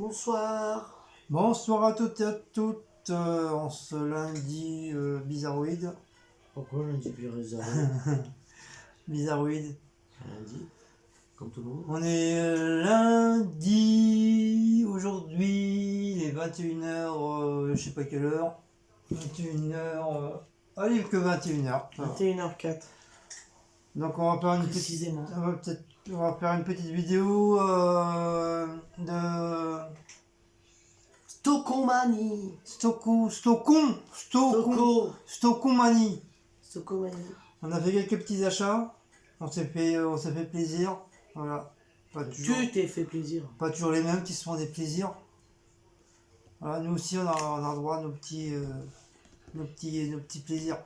Bonsoir. Bonsoir à toutes et à toutes, en ce lundi bizarroïde. Pourquoi lundi bizarre? Bizarroïde. Lundi, comme tout le monde. On est lundi, aujourd'hui, il est 21h, je sais pas quelle heure. 21h, allez que 21h. 21h04. Donc on va faire une petite, Précisément. on va faire une petite vidéo de Stocomanie. Stocomanie. Stocomanie. On a fait quelques petits achats, on s'est fait plaisir, voilà. Tu t'es fait plaisir. Pas toujours les mêmes qui se font des plaisirs. Voilà, nous aussi on a droit à nos petits plaisirs.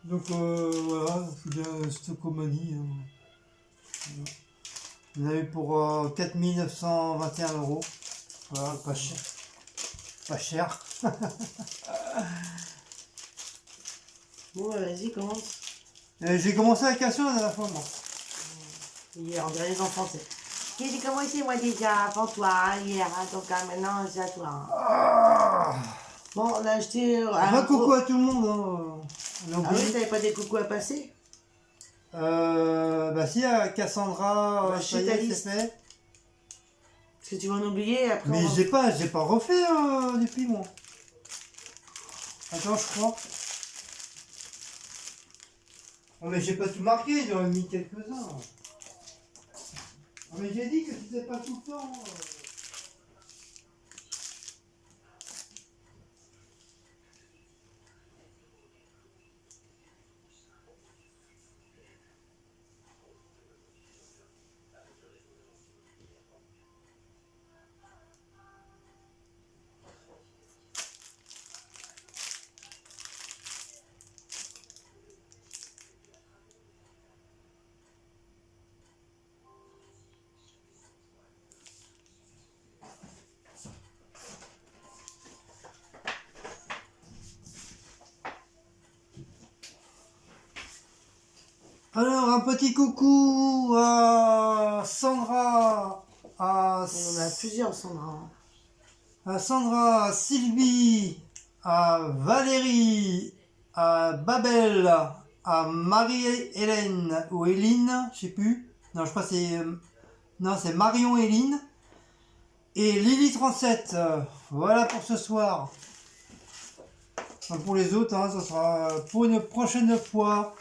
Donc voilà, c'est bien Stocomanie. Voilà. On a eu pour 4 921 €. Voilà, pas cher. Pas cher. Bon, vas-y, commence. J'ai commencé la question la dernière fois, moi. Hier, on dirait les enfants, c'est. J'ai commencé moi déjà avant toi, hier, donc maintenant c'est à toi. Ah, Bon, on a acheté. pas coucou à tout le monde. Hein. On a Ah oublié. oui, t'avais pas des coucous à passer? Bah si, à Cassandra, Bah, ça y ta est, liste. c'est fait. Parce que tu vas en oublier après. Mais j'ai pas refait depuis moi. Attends, je crois. Oh mais j'ai pas tout marqué, j'en ai mis quelques-uns. Oh mais j'ai dit que c'était pas tout le temps. Alors un petit coucou à Sandra, à On en a plusieurs, Sandra. à Sandra, à Sylvie, à Valérie, à Babel, à Marie-Hélène ou Hélène, je sais plus. Non, je crois que c'est non, c'est Marion Hélène et Lily37. Voilà pour ce soir. Enfin, pour les autres, hein, ça sera pour une prochaine fois.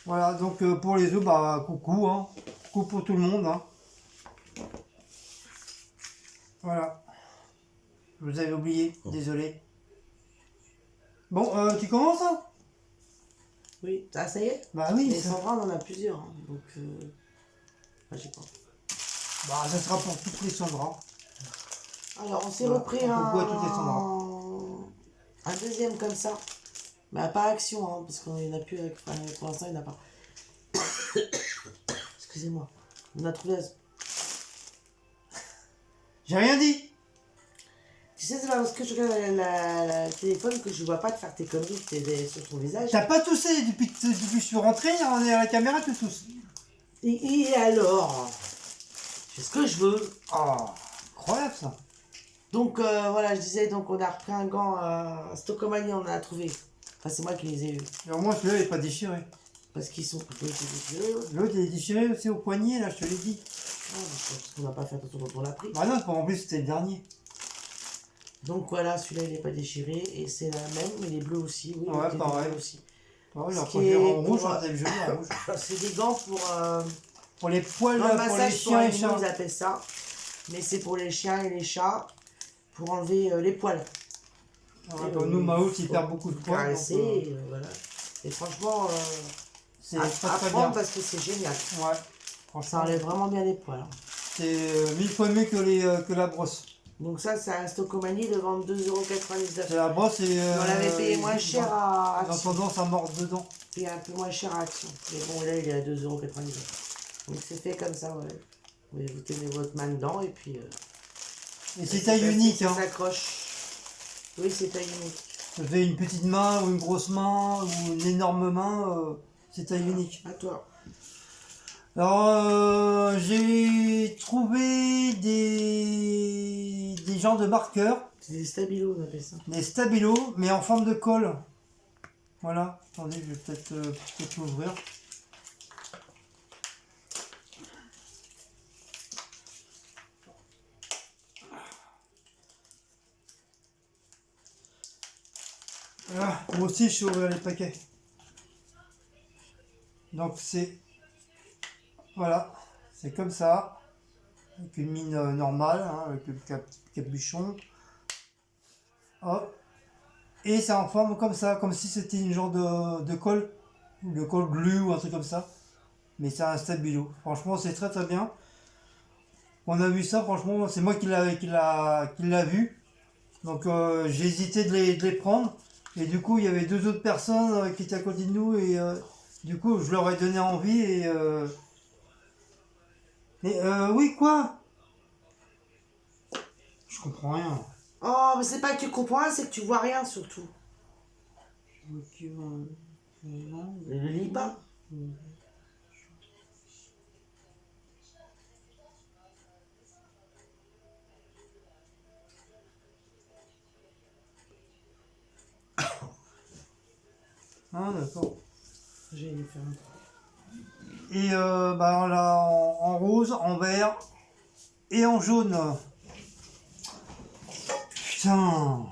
Voilà, donc pour les autres, bah coucou, hein. Coucou pour tout le monde. Hein. Voilà. Je vous avais oublié, désolé. Bon, tu commences hein? Oui, ah, ça y est? Bah oui. Mais Sandra, on en a plusieurs. Hein, donc, j'ai pas. Bah ça sera pour toutes les Sandra. Alors, on s'est Voilà, repris pourquoi toutes les Sandra? un deuxième comme ça. Mais pas Action, hein, parce qu'on n'a plus. Enfin, pour l'instant, il n'y en a pas. Excusez-moi. On a trouvé. J'ai rien dit. Tu sais, c'est pas parce que je regarde le téléphone que je vois pas te faire tes conneries que t'es sur ton visage. T'as pas toussé depuis que je suis rentré, on est à la caméra, tu tousses. Et alors? Je fais ce que je veux. Oh, incroyable ça. Donc voilà, je disais, donc on a repris un gant Stocomanie, on en a trouvé. Enfin, c'est moi qui les ai eus. Alors moi celui-là il est pas déchiré. Parce qu'ils sont plutôt déchirés. L'autre il est déchiré aussi au poignet là, je te l'ai dit. Ah, parce qu'on n'a pas fait attention quand on l'a pris. Bah non, en plus c'était le dernier. Donc voilà, celui-là il n'est pas déchiré et c'est la même, mais il est bleu aussi. Oui, Ouais, il est pareil. bleu aussi. Ouais, il Ce a qui préféré est en rouge, pour, on avait joli en rouge. C'est des gants Pour les poils, dans le pour les massage pour chiens et animaux, chats. ils appellent ça. Mais c'est pour les chiens et les chats, pour enlever les poils. Ouais, comme nous, Maout, il perd beaucoup de poils. Caresser, Donc, voilà. Et franchement, c'est à très très prendre bien. parce que c'est génial. Ouais, Ça franchement, enlève vraiment bien les poils. Hein. c'est 1000 fois mieux que la brosse. Donc ça, c'est un Stocomanie de vendre 2,99 C'est la brosse et. on l'avait payé moins cher à Ils ont Action. tendance à mordre dedans. Et un peu moins cher à Action. Mais bon, là, il est à 2,99 Donc c'est fait comme ça, ouais. Vous tenez votre main dedans et puis... Et c'est taille unique, ça hein. s'accroche. Oui, c'est taille unique. Ça fait une petite main ou une grosse main ou une énorme main, c'est taille unique. À toi. Alors, j'ai trouvé des genres de marqueurs, C'est des stabilos, on appelle ça. des stabilos, mais en forme de colle. Voilà. Attendez, je vais peut-être l'ouvrir. Ah, moi aussi, je sais ouvrir les paquets. Donc, voilà, c'est comme ça, avec une mine normale, hein, avec le capuchon. Hop. Et c'est en forme comme ça, comme si c'était une genre de colle, de colle glue ou un truc comme ça. Mais c'est un stabilo. Franchement, c'est très très bien. On a vu ça, franchement, c'est moi qui l'a vu. Donc j'ai hésité de les prendre. Et du coup, il y avait deux autres personnes qui étaient à côté de nous. Et du coup, je leur ai donné envie. Oui, quoi? Je comprends rien. Oh, mais c'est pas que tu comprends rien, c'est que tu vois rien surtout. Ne le lis pas. Ah, d'accord. J'ai faire un truc. Et bah, on l'a en rose, en vert et en jaune. Putain.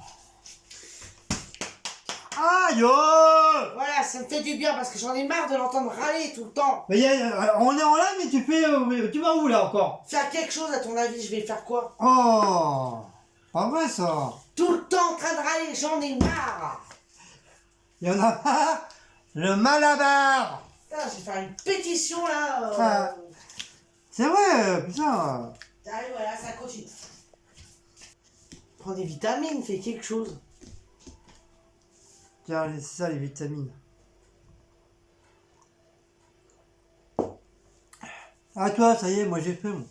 Aïe! Oh. Voilà, ça me fait du bien parce que j'en ai marre de l'entendre râler tout le temps. Mais on est en live, mais tu vas où là encore? Faire quelque chose à ton avis, je vais faire quoi? Oh! Pas vrai ça! Tout le temps en train de râler, j'en ai marre. Il y en a marre! Le malabar! Putain, je vais faire une pétition là. Ah. C'est vrai, putain! Allez, voilà, ça continue. Prends des vitamines, fais quelque chose. Tiens, c'est ça les vitamines. Ah toi, ça y est, moi j'ai fait mon.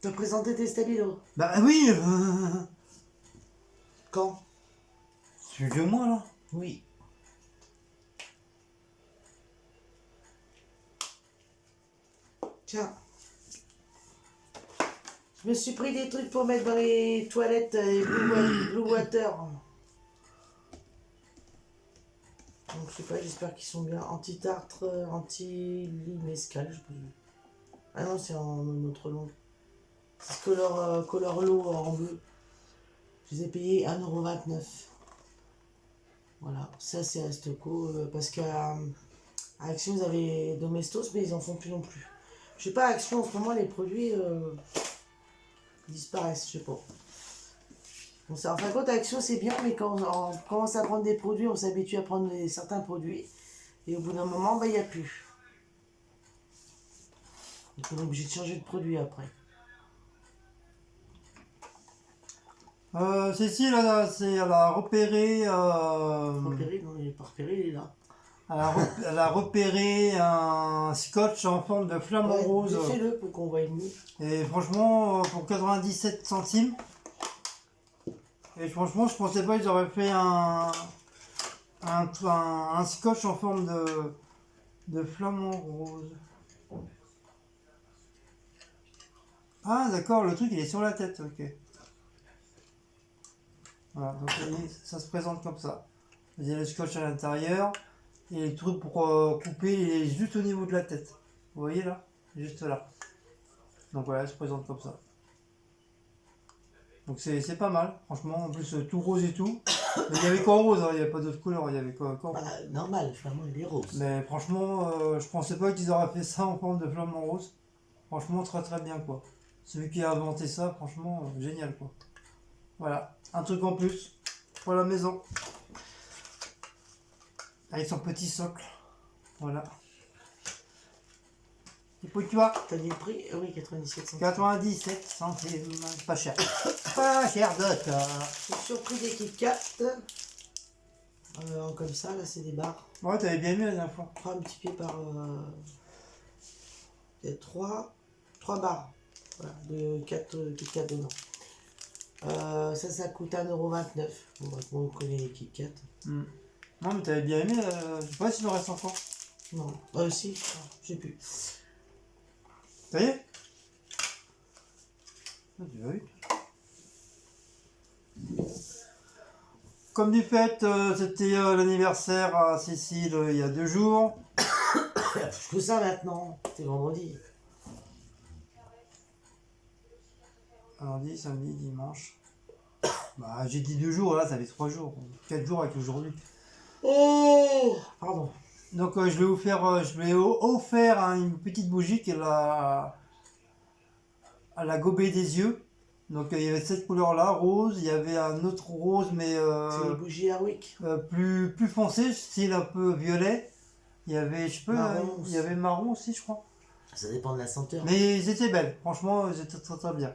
Te présenter tes stabilos. Bah oui! Quand? C'est que moi là. Oui. Tiens. Je me suis pris des trucs pour mettre dans les toilettes Blue Water. Donc je sais pas, j'espère qu'ils sont bien. Anti-tartre, anti-limescal, je peux. Ah non, c'est en autre nom. C'est Color Low en bleu. Je les ai payés 1,29 €. Voilà, ça c'est Astoco parce qu'à Action ils avaient Domestos mais ils en font plus non plus. Je sais pas, Action en ce moment les produits disparaissent, je sais pas. Bon, ça, en fin de compte, Action c'est bien, mais quand on commence à prendre des produits, on s'habitue à prendre certains produits et au bout d'un moment, bah il n'y a plus. Donc on est obligé de changer de produit après. Cécile, elle a repéré. Repéré, non, il est pas repéré, il est là. Elle a repéré un scotch en forme de flamant Ouais, rose. fais-le pour qu'on voie mieux. Et franchement, pour 97 centimes. Et franchement, je pensais pas qu'ils auraient fait un scotch en forme de flamant rose. Ah, d'accord, le truc il est sur la tête, ok. Voilà, donc ça se présente comme ça. Il y a le scotch à l'intérieur et le truc pour couper il est juste au niveau de la tête. Vous voyez là? Juste là. Donc voilà, elle se présente comme ça. Donc c'est pas mal, franchement. En plus, tout rose et tout. Mais il y avait qu'en rose, hein, il n'y avait pas d'autres couleurs, il y avait qu'en rose. Bah, normal, le flamand il est rose. Mais franchement, je pensais pas qu'ils auraient fait ça en forme de flamant rose. Franchement, très très bien quoi. Celui qui a inventé ça, franchement, génial quoi. Voilà, un truc en plus pour la maison. Avec son petit socle. Voilà. Et puis tu vois, T'as dit le prix? Oui, 97 centimes. 97 centimes, pas cher. Pas cher d'accord. Je suis surpris des Kit Kat. Comme ça, là c'est des barres. Ouais, t'avais bien mis la dernière fois. 3 multipliés par. Il y a 3 barres. Voilà, de 4 Kit Kat dedans. Ça coûte 1,29 €. Bon, bah, on connaît les Kit Kat. Non, mais t'avais bien aimé, je sais pas s'il en reste encore. Non. Si, je sais plus. Ça y est? Ah, tu l'as eu. Comme du fait, c'était l'anniversaire à Cécile il y a 2 jours. Il y a plus que ça maintenant. C'est vendredi. Lundi, samedi, dimanche. Bah, j'ai dit 2 jours, là, ça fait 3 jours. 4 jours avec aujourd'hui. Oh pardon. Donc, je lui ai offert une petite bougie qu'elle a à la gobée des yeux. Donc, il y avait cette couleur-là, rose. Il y avait un autre rose, mais C'est les bougies Airwick. plus foncé, style un peu violet. Il y avait, je sais pas, Marron il y avait marron aussi, je crois. Ça dépend de la senteur. Mais ils étaient belles, franchement, ils étaient très très bien.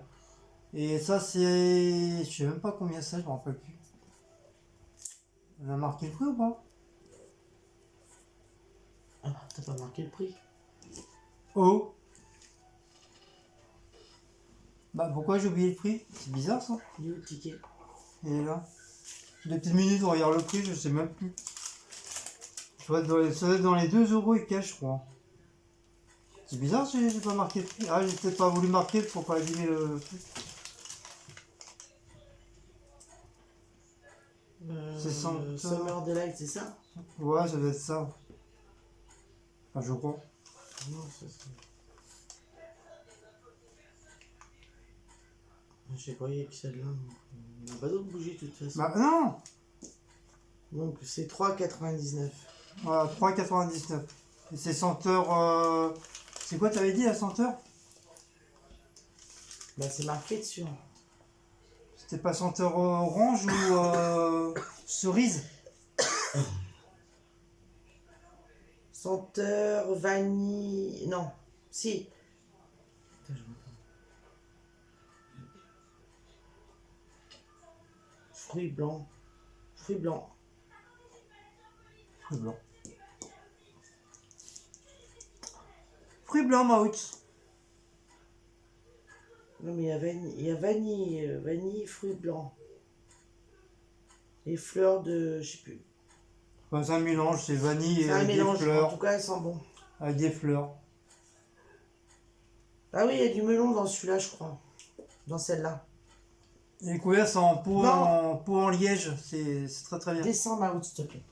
Et ça, c'est. Je sais même pas combien c'est, je me rappelle plus. On a marqué le prix ou pas? Ah, t'as pas marqué le prix. Oh! Bah, pourquoi j'ai oublié le prix? C'est bizarre ça. Il est où le ticket? Il est là. Des petites minutes, on regarde le prix, je sais même plus. Ça doit être dans les 2 euros et quelques, je crois. C'est bizarre, j'ai pas marqué le prix. Ah, j'ai peut-être pas voulu marquer pour pas abîmer le truc. C'est Summer Delight, c'est ça? Ouais, ça doit être ça. Enfin, je crois. Non, ça c'est. J'ai croyé que celle-là. Il n'y a pas d'autre bougie de toute façon. Bah, non! Donc c'est 3,99. Voilà, 3,99. Et c'est senteur. C'est quoi, t'avais dit la senteur? Bah c'est marqué dessus. C'était pas senteur orange ou cerise? Senteur vanille. Non. Si. Attends, je m'entends. Fruits blancs. Fruits blancs. Fruit blanc. Fruit blanc, Maout. Non mais il y a vanille, fruits blancs. Et fleurs de. Je sais plus. Enfin, c'est un mélange, c'est vanille et C'est un avec des mélange, en fleurs. tout cas elles sentent bon. Avec des fleurs. Ah oui, il y a du melon dans celui-là, je crois. Dans celle-là. Et les couleurs, c'est en peau, Non. peau en liège, c'est très très bien. Descends Maout, s'il te plaît.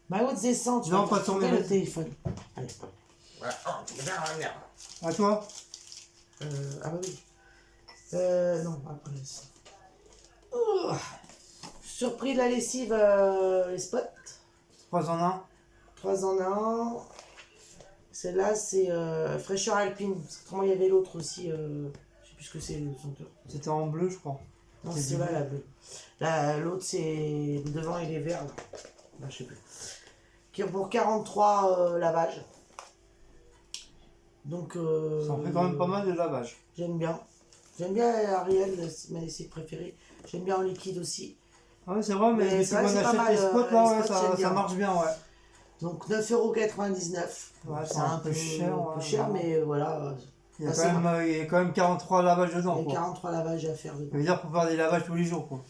Maout, descends, tu Non, vas pas te tourner, tomber le vas-y. téléphone. Allez. Voilà. Oh, viens. À toi? Ah bah oui. Non, après ça. Surpris de la lessive, les spots. 3 en 1. 3 en 1. Celle-là, c'est fraîcheur alpine. Parce que comment il y avait l'autre aussi. Je sais plus ce que c'est le senteur. C'était en bleu, je crois. Non, C'est c'est du là bleu. la bleue. L'autre, c'est le devant, il est vert. Là, je sais plus. Qui est pour 43 lavages. Donc. Ça en fait quand même pas mal de lavage. J'aime bien. J'aime bien Ariel, c'est ma lessive préférée. J'aime bien en liquide aussi. Ouais, c'est vrai, mais Mais depuis c'est vrai qu'on que c'est pas achète mal, les spots, là, les ouais, spots, j'aime ça bien. marche bien, ouais. Donc 9,99 €. Ouais, C'est un peu cher, ouais, cher, ouais. mais voilà. Il y a, Ah, il y a quand même 43 lavages Il dedans, y a quoi. 43 lavages à faire Ça dedans. veut dire pour faire des lavages tous les jours, quoi.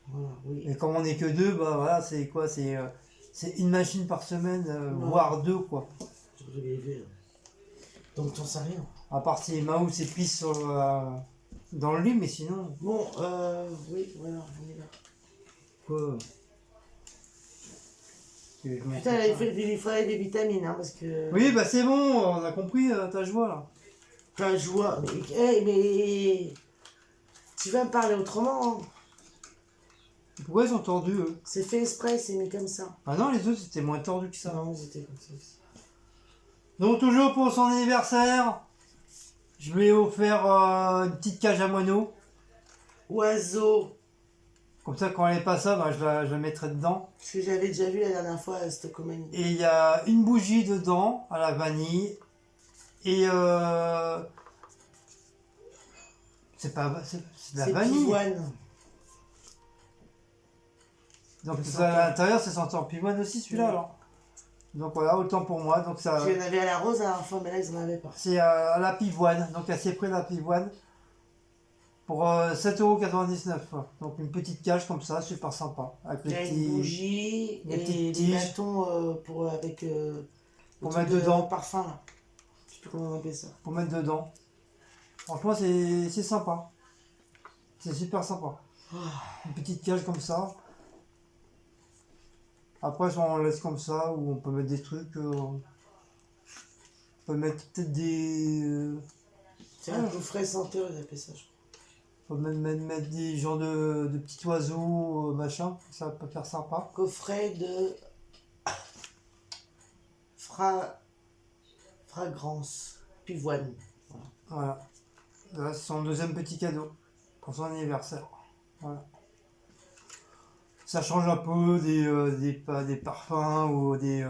Voilà, oui. Et comme on n'est que 2, bah voilà, c'est quoi? C'est une machine par semaine, Ouais. voire 2, quoi. Je l'ai vu, là. Donc t'en sais rien. À part si Mahou s'épice dans le lit, mais sinon. Bon, oui, voilà, on est là. Quoi? Putain, il faudrait des vitamines, hein, parce que. Oui, bah c'est bon, on a compris ta joie là. Enfin, je vois. Mais. Tu vas me parler autrement, hein. Pourquoi ils ont tordu eux? C'est fait exprès, c'est mis comme ça. Ah non, les autres c'était moins tordu que ça. Non, c'était comme ça aussi. Donc, toujours pour son anniversaire, je lui ai offert une petite cage à moineaux. Oiseau. Comme ça, quand elle est pas ça, bah, je la mettrai dedans. Ce que j'avais déjà vu la dernière fois à Stockomanie. Et il y a une bougie dedans, à la vanille. Et c'est de la C'est vanille. pivoine. Donc C'est ça, à l'intérieur, c'est senteur pivoine aussi celui-là Ouais. alors. Donc voilà, autant pour moi. Donc ça, Il y en avait à la rose la dernière fois, mais là ils en avaient pas. c'est à la pivoine. Donc assez près de la pivoine. pour 7,99 €. Donc une petite cage comme ça, super sympa. Avec Il y les a une petits. bougie les et petites des tiges. bâtons avec le Pour truc mettre de dedans. parfum là. Je sais plus comment on appelle ça. Pour mettre dedans. Franchement, c'est sympa. C'est super sympa. Une petite cage comme ça. Après, soit on laisse comme ça, ou on peut mettre des trucs. On peut mettre peut-être des. C'est un coffret senteur, ils appellent ça, je crois. On peut mettre des genres de petits oiseaux, machin. Ça peut faire sympa. Coffret de fragrance pivoine. Voilà. Voilà. Là, c'est son deuxième petit cadeau pour son anniversaire. Voilà. Ça change un peu des parfums ou des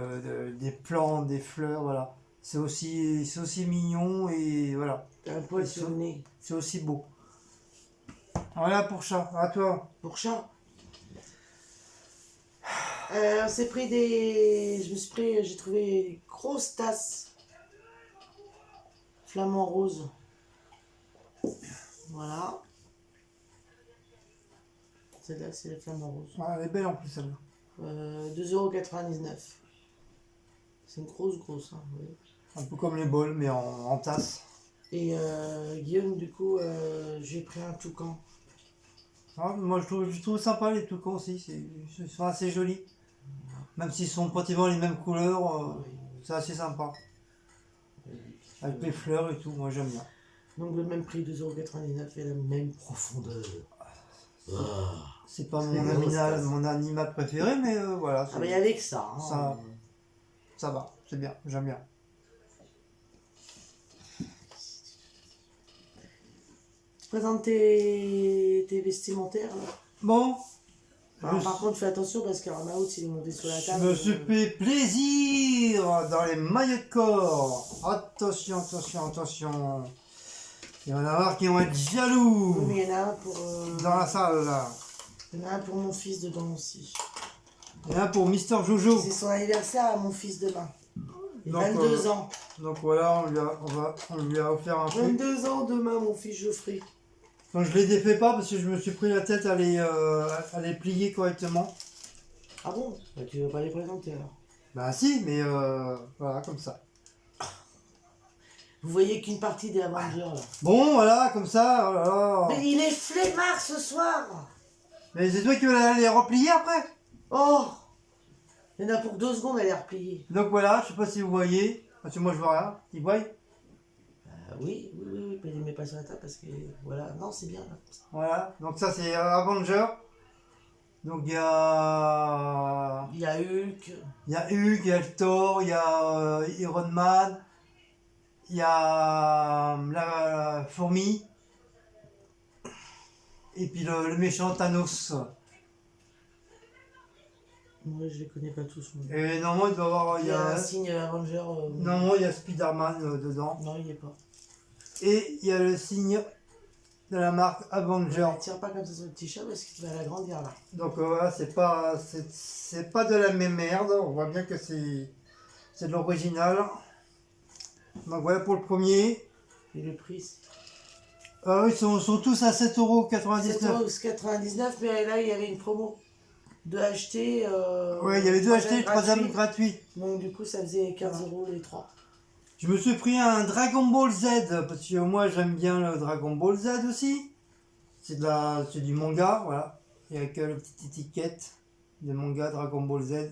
plantes, des fleurs, voilà. C'est aussi mignon et voilà. T'as un poil sur le nez. C'est aussi beau. Voilà pour chat. À toi. Pour chat. On s'est pris des. J'ai trouvé des grosses tasses. Flamant rose. Voilà. Celle-là, c'est la flamant rose. Ah, elle est belle en plus celle-là. 2,99 €. C'est une grosse, hein, vous voyez. Un peu comme les bols, mais en tasse. Et Guillaume, du coup, j'ai pris un toucan. Ah, moi, je trouve sympa les toucans aussi. Ils sont assez jolis. Même s'ils sont pratiquement les mêmes couleurs, c'est assez sympa. Avec les fleurs et tout, moi j'aime bien. Donc le même prix, 2,99 € et la même profondeur. C'est pas C'est mon animal préféré, mais voilà. Ah, mais il n'y avait que ça. Hein. Ça va, c'est bien, j'aime bien. Tu présentes tes vestimentaires là. Bon, Alors, par contre, fais attention parce qu'en out, il est monté sur la je table. me suis fait plaisir dans les maillots de corps. Attention, attention, attention. Il va y en avoir qui vont être jaloux. Oui, mais il y en a un pour. Dans la salle là. Il y en a un pour mon fils dedans aussi. Il y en a pour Mister Jojo. C'est son anniversaire à mon fils demain. Il a Donc, 22 ans. Donc voilà, on lui a offert un truc. 22 ans demain, mon fils Geoffrey. Donc je les défais pas parce que je me suis pris la tête à les plier correctement. Ah bon? Bah, tu veux pas les présenter alors? Bah si, mais voilà, comme ça. Vous voyez qu'une partie des Avengers là. Bon, voilà, comme ça, oh là là. Mais il est flemmard ce soir! Mais c'est toi qui vas les replier après. Oh! Il y en a pour 2 secondes à les replier. Donc voilà, je sais pas si vous voyez, parce que moi je vois rien. Ils voient? Oui, mais il ne met pas sur la table parce que voilà. Non, c'est bien là. Comme ça. Voilà, donc ça c'est Avenger. Donc il y a. Il y a Hulk. Il y a Hulk, il y a le Thor, il y a Iron Man, il y a la fourmi, et puis le méchant Thanos. Moi, je les connais pas tous. Moi. Et normalement il doit y avoir. Il y a un signe Avenger. Normalement il y a Spider-Man dedans. Non, il n'y est pas. Et il y a le signe de la marque Avenger. Ne tire pas comme ça sur le t-shirt parce que tu vas l'agrandir là. Donc voilà, c'est pas de la même merde. On voit bien que c'est de l'original. Donc voilà pour le premier. Et le prix, c'est Ils sont tous à 7,99 €. 7,99 €, mais là, il y avait une promo. Deux achetés. Ouais, il y avait deux achetés, le troisième gratuit. Donc, du coup, ça faisait 15 € les 3. Je me suis pris un Dragon Ball Z, parce que moi j'aime bien le Dragon Ball Z aussi. C'est du manga, voilà. Et avec la petite étiquette de manga Dragon Ball Z.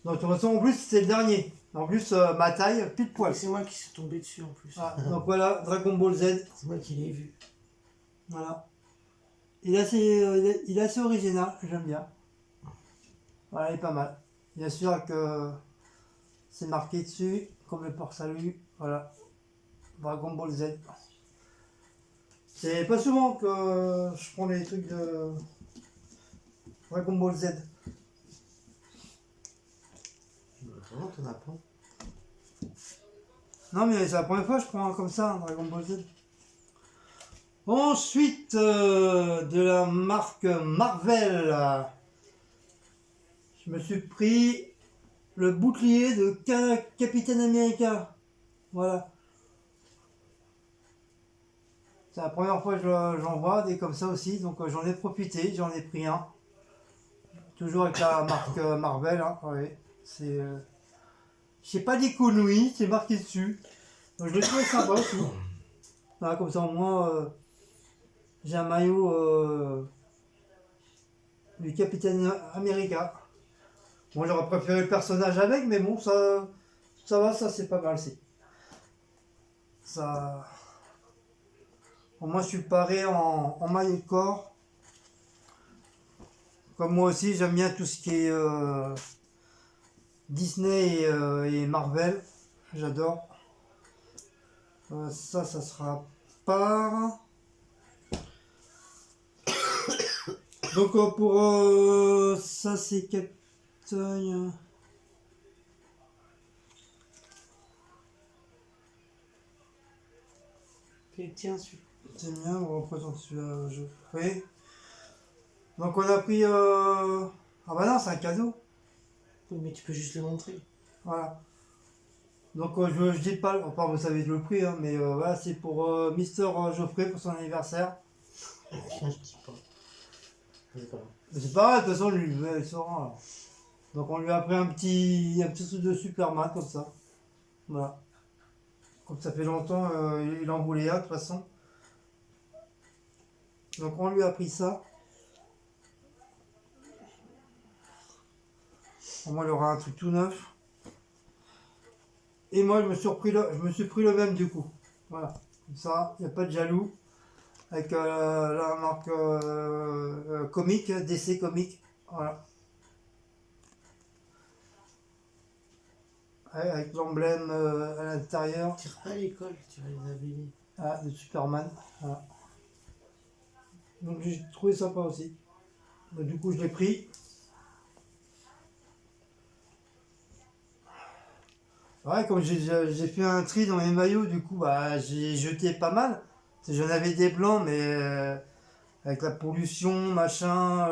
Donc de toute façon, en plus, c'est le dernier. En plus, ma taille, pile poil. C'est moi qui suis tombé dessus en plus. Ah, donc voilà, Dragon Ball Z. C'est moi qui l'ai vu. Voilà. Il est assez original, j'aime bien. Voilà, il est pas mal. Bien sûr que c'est marqué dessus, comme le port salut. Voilà. Dragon Ball Z. C'est pas souvent que je prends les trucs de Dragon Ball Z. Vraiment, t'en as pas. Non, mais c'est la première fois que je prends un comme ça, un Dragon Ball Z. Ensuite, de la marque Marvel, je me suis pris le bouclier de Capitaine America. Voilà. C'est la première fois que j'en vois des comme ça aussi, donc j'en ai profité, j'en ai pris un. Toujours avec la marque Marvel, hein, ouais. C'est. Je sais pas d'Iconui, c'est marqué dessus. Donc je l'ai trouvé sympa aussi. Voilà, comme ça au moins j'ai un maillot du Capitaine America. Bon, j'aurais préféré le personnage avec, mais bon, ça va, ça c'est pas mal, c'est. Ça. Au moins je suis paré en maillot de corps. Comme moi aussi, j'aime bien tout ce qui est Disney et Marvel. J'adore. Ça sera par. Donc pour ça, c'est quelle taille? Tiens, celui. C'est bien, on représente celui-là. Oui. Donc on a pris. Ah bah non, c'est un cadeau. Oui, mais tu peux juste le montrer. Voilà. Donc je dis pas, enfin vous savez le prix, hein, mais voilà, c'est pour Mister Geoffrey pour son anniversaire. Je dis pas. C'est pas grave. Mais c'est pas grave, de toute façon, lui, il saura. Alors. Donc on lui a pris un petit truc de Superman comme ça. Voilà. Comme ça fait longtemps, il en voulait un de toute façon. Donc on lui a pris ça. Au moins il aura un truc tout neuf. Et moi je me suis pris le même du coup. Voilà. Comme ça, il n'y a pas de jaloux. Avec la marque comique, DC Comics. Voilà. Avec l'emblème à l'intérieur. Tire pas à l'école, tu vas les abîmer. Ah, de Superman. Voilà. Donc j'ai trouvé sympa aussi. Donc, du coup je l'ai pris. Ouais, comme j'ai fait un tri dans mes maillots, du coup bah j'ai jeté pas mal. J'en avais des blancs, mais avec la pollution, machin,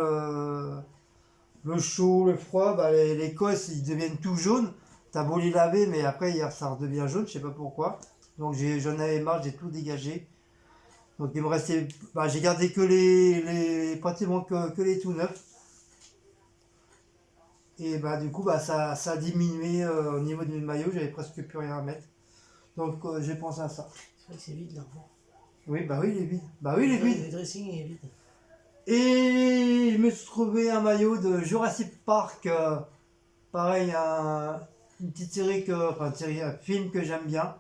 le chaud, le froid, bah les cosses ils deviennent tout jaunes. T'as beau les laver, mais après ça redevient jaune, je sais pas pourquoi. Donc j'en avais marre, j'ai tout dégagé. Donc il me restait, bah, j'ai gardé que pratiquement que les tout neufs. Et bah du coup bah ça a diminué au niveau de mes maillots, j'avais presque plus rien à mettre. Donc j'ai pensé à ça. C'est vrai que c'est vide là. Oui bah oui il est vide. Bah oui il est vide. Le dressing est vide. Et je me suis trouvé un maillot de Jurassic Park. Pareil, une petite série enfin une série, un film que j'aime bien.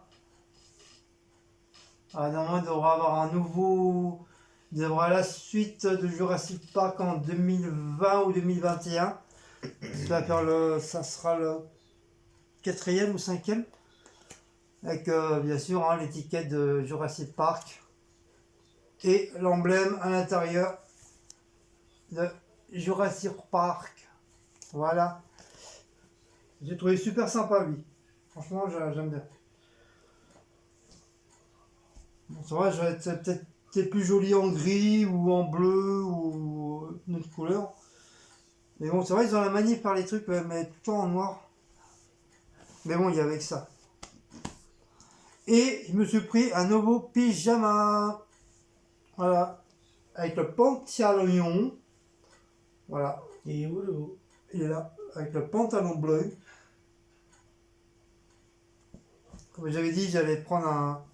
Normalement il devra avoir un nouveau. Il devra avoir la suite de Jurassic Park en 2020 ou 2021. Ça sera le quatrième ou cinquième. Avec bien sûr hein, l'étiquette de Jurassic Park. Et l'emblème à l'intérieur de Jurassic Park. Voilà. J'ai trouvé super sympa lui. Franchement j'aime bien. Bon, c'est vrai, je vais être peut-être plus joli en gris ou en bleu ou une autre couleur. Mais bon, c'est vrai, ils ont la manie de faire les trucs, mais tout le temps en noir. Mais bon, il y avait que ça. Et je me suis pris un nouveau pyjama. Voilà. Avec le pantalon. Voilà. Et où le haut? Il est là. Avec le pantalon bleu. Comme j'avais dit, j'allais prendre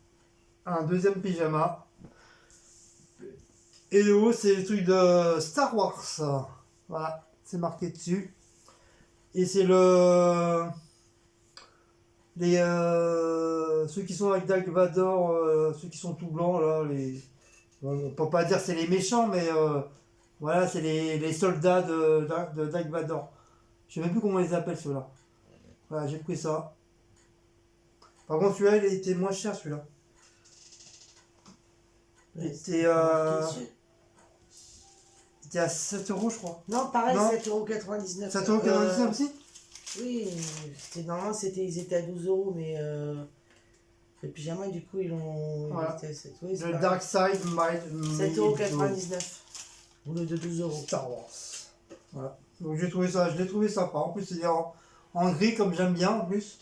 un deuxième pyjama. Et le haut, c'est le truc de Star Wars. Voilà. C'est marqué dessus. Et c'est ceux qui sont avec Dark Vador, ceux qui sont tout blancs là, bon, on peut pas dire c'est les méchants, mais voilà, c'est les soldats de Dark Vador. Je sais même plus comment ils appellent ceux-là. Voilà, j'ai pris ça. Par contre, celui-là, il était moins cher celui-là. Il était à 7 € je crois. Non, pareil, Non. 7,99 €. 7,99 € aussi. Oui, normalement ils étaient à 12 €, mais le pyjama, du coup, ils l'ont. Voilà. Il était à 7. Oui, c'est Le pareil. Dark Side Made 7,99 € au lieu de 12 €. Star Wars. Voilà. Donc je l'ai trouvé sympa. En plus, c'est en gris comme j'aime bien en plus.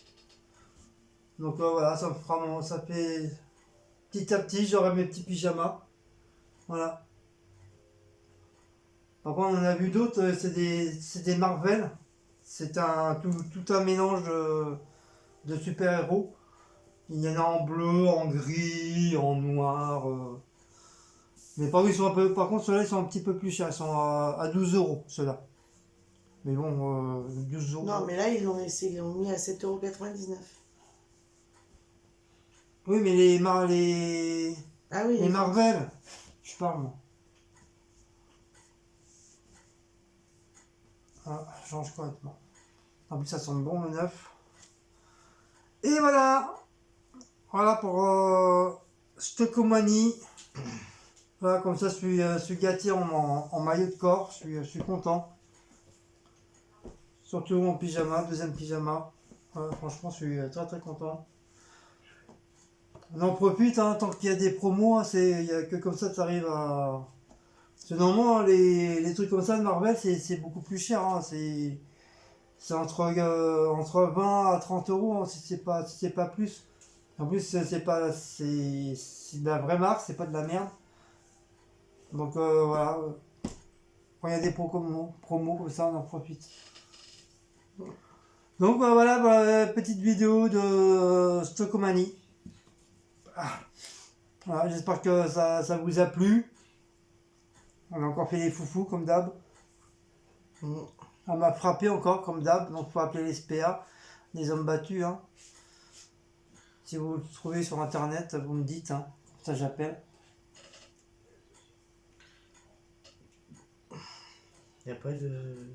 Donc voilà, ça fait petit à petit, j'aurai mes petits pyjamas. Voilà. Par contre, on en a vu d'autres, c'est des Marvel. C'est tout un mélange de super-héros. Il y en a en bleu, en gris, en noir. Mais par contre, ceux-là, ils sont un petit peu plus chers. Ils sont à 12 euros, ceux-là. Mais bon, 12 euros. Non, mais là, ils l'ont mis à 7,99 €. Oui, mais Ah oui, les Marvel, je parle, moi. Ah, je change complètement. En plus, ça sent bon le neuf. Et voilà! Voilà pour Stockomanie. Voilà, comme ça, je suis gâté en maillot de corps. Je suis content. Surtout en pyjama, deuxième pyjama. Voilà, franchement, je suis très très content. On en profite, hein, tant qu'il y a des promos. Hein, il y a que comme ça, tu arrives à. Parce que normalement, les trucs comme ça de Marvel, c'est beaucoup plus cher. Hein, c'est entre 20 à 30 euros, hein, si c'est pas plus. En plus, c'est de la vraie marque, c'est pas de la merde. Donc voilà, quand il y a des promos comme ça, on en profite. Donc voilà, petite vidéo de Stockomanie. Ah. Voilà, j'espère que ça vous a plu. On a encore fait les foufous comme d'hab. On m'a frappé encore comme d'hab, donc il faut appeler les SPA, les hommes battus. Hein. Si vous le trouvez sur internet, vous me dites, hein. Ça j'appelle. Il n'y a pas de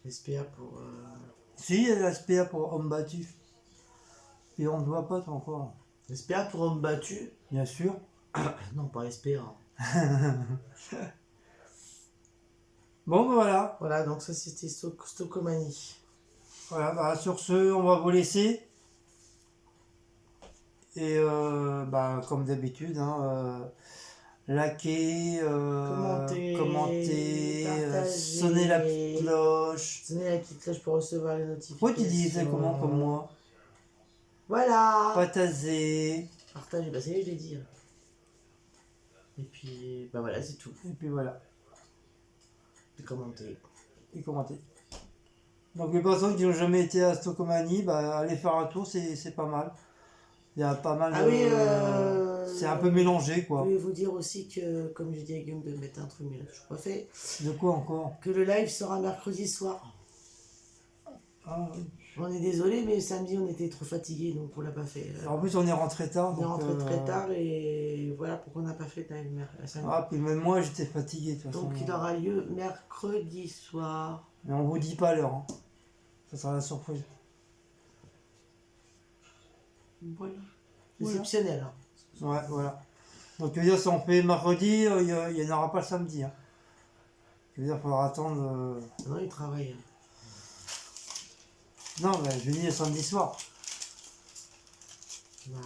SPA pour. Si, il y a la SPA pour hommes battus. Et on ne voit pas toi, encore. SPA pour hommes battus? Bien sûr. Non, pas SPA. Bon, ben voilà. Voilà, donc ça c'était Stockomanie. Voilà, bah, sur ce, on va vous laisser. Et comme d'habitude, hein, liker, commenter, partager, sonner la petite cloche. Sonner la petite cloche pour recevoir les notifications. Pourquoi tu disais comment comme moi? Voilà. Partager. Partager, bah ça y est, je l'ai dit. Et puis, bah voilà, c'est tout. Et puis voilà. Et commenter. Et commenter. Donc les personnes qui n'ont jamais été à Stockomanie, bah, allez faire un tour, c'est pas mal. Il y a pas mal Ah de... oui, c'est un peu mélangé, Je quoi. voulais vous dire aussi que, comme j'ai dit à Guillaume de mettre un truc, mais là, je pas fait, De quoi encore? que le live sera mercredi soir. Ah, oui. On est désolé, mais samedi on était trop fatigués, donc on l'a pas fait. En plus, on est rentré tard. On est donc, rentré très tard et voilà pourquoi on n'a pas fait de live samedi. Ah, puis même moi, j'étais fatigué, de toute façon. Donc il aura lieu mercredi soir. Mais on vous dit pas l'heure. Hein. Ça sera la surprise. Voilà. Voilà. Exceptionnel. Hein. Ouais, voilà. Donc, je veux dire, si on fait mercredi, il n'y en aura pas le samedi. Hein. Je veux dire, il faudra attendre. Non, il travaille. Non, mais je veux dire samedi soir. Bah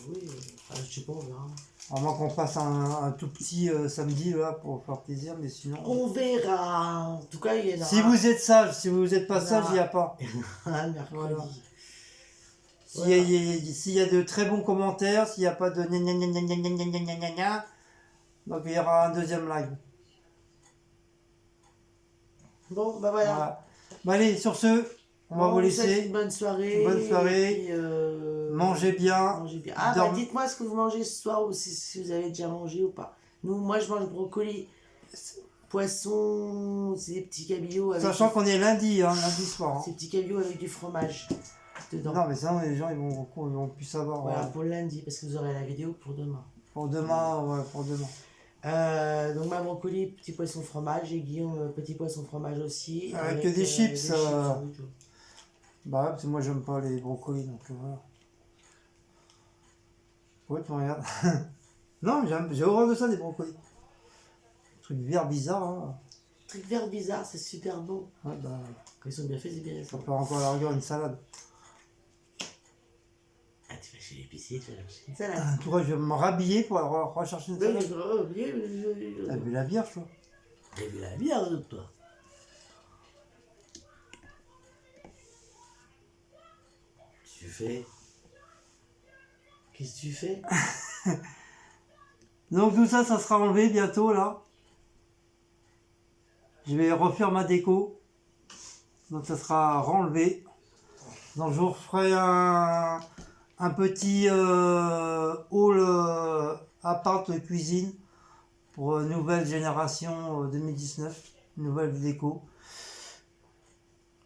oui, enfin, je sais pas, on verra. À moins qu'on fasse un tout petit samedi là pour faire plaisir, mais sinon. On verra. En tout cas, il y en aura. Si vous êtes sage, si vous n'êtes pas sage, il n'y a pas. Mercredi. Voilà. Voilà. S'il y a de très bons commentaires, s'il n'y a pas de gna gna gna gna gna gna gna gna gna gna, donc il y aura un deuxième live. Bon, bah voilà. Voilà. Bon, allez, sur ce, on va vous laisser. Une bonne soirée. Bonne soirée. Et puis, Mangez bien. mangez bien. Ah, bah dites-moi ce que vous mangez ce soir ou si vous avez déjà mangé ou pas. Moi, je mange brocoli, poisson, c'est des petits cabillots. Sachant qu'on est lundi, hein, lundi soir. Hein. Ces petits cabillots avec du fromage dedans. Non, mais ça, les gens ils vont plus savoir. Voilà, pour lundi, parce que vous aurez la vidéo pour demain. Pour demain, ouais, pour demain. Donc ma brocoli, petit poisson fromage et Guillaume, petit poisson fromage aussi. Avec des chips. Bah ouais, parce que moi j'aime pas les brocolis, donc voilà. Ouais, tu me regardes. Non, j'ai horreur de ça, des brocolis. Truc vert bizarre, hein. Truc vert bizarre, c'est super bon. Ouais, bah. Quand ils sont bien faits, c'est bien. Ça peut encore à la rigueur une salade. Ah, tu vas chez l'épicier, tu vas chercher une salade. En tout cas, je vais me rhabiller pour aller rechercher une salade. T'as bu la bière, je crois. T'as bu la bière, toi. Qu'est-ce que tu fais? Donc tout ça, ça sera enlevé bientôt là. Je vais refaire ma déco. Donc ça sera renlevé. Donc je vous referai un petit hall appart cuisine pour nouvelle génération 2019, nouvelle déco.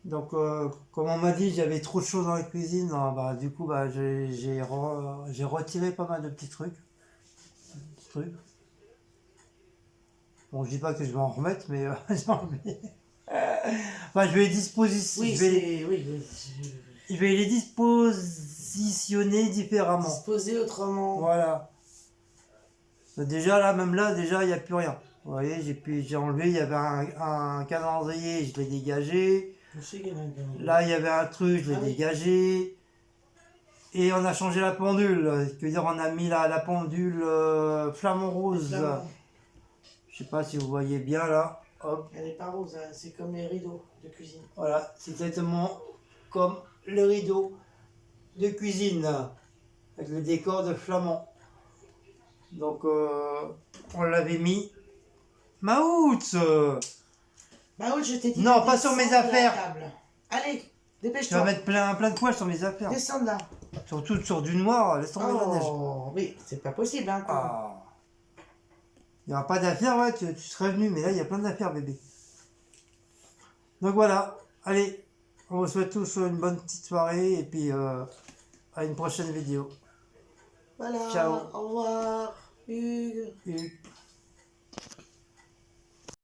Donc comme on m'a dit, j'avais trop de choses dans la cuisine, hein, bah, du coup bah, j'ai retiré pas mal de petits trucs. Bon, je dis pas que je vais en remettre, mais j'ai enlevé. Enfin, je vais les Oui, je vais les dispositionner différemment. disposer autrement. Voilà. Déjà là, même là, déjà, il n'y a plus rien. Vous voyez, j'ai enlevé, il y avait un calendrier, je l'ai dégagé. Je sais qu'il y en a un calendrier. Là, il y avait un truc, je l'ai Ah oui. dégagé. Et on a changé la pendule. Ce qui veut dire, on a mis la pendule flamant rose. Flamand. Je sais pas si vous voyez bien là. Hop. Elle est pas rose, hein, c'est comme les rideaux de cuisine. Voilà, c'est exactement comme le rideau de cuisine avec le décor de flamand. Donc on l'avait mis. Maout Bah oui, je t'ai dit. Non, de pas sur mes descendre de la affaires. table. Allez, Tu vas dépêche-toi. mettre plein de poils sur mes affaires. Descends de là. Surtout sur du noir, laisse tomber la neige. Oh, oui, c'est pas possible, hein. Ah. Il n'y aura pas d'affaires, ouais, tu serais venu, mais là il y a plein d'affaires, bébé. Donc voilà, allez, on vous souhaite tous une bonne petite soirée et puis à une prochaine vidéo. Voilà. Ciao. Au revoir. Hugues. Et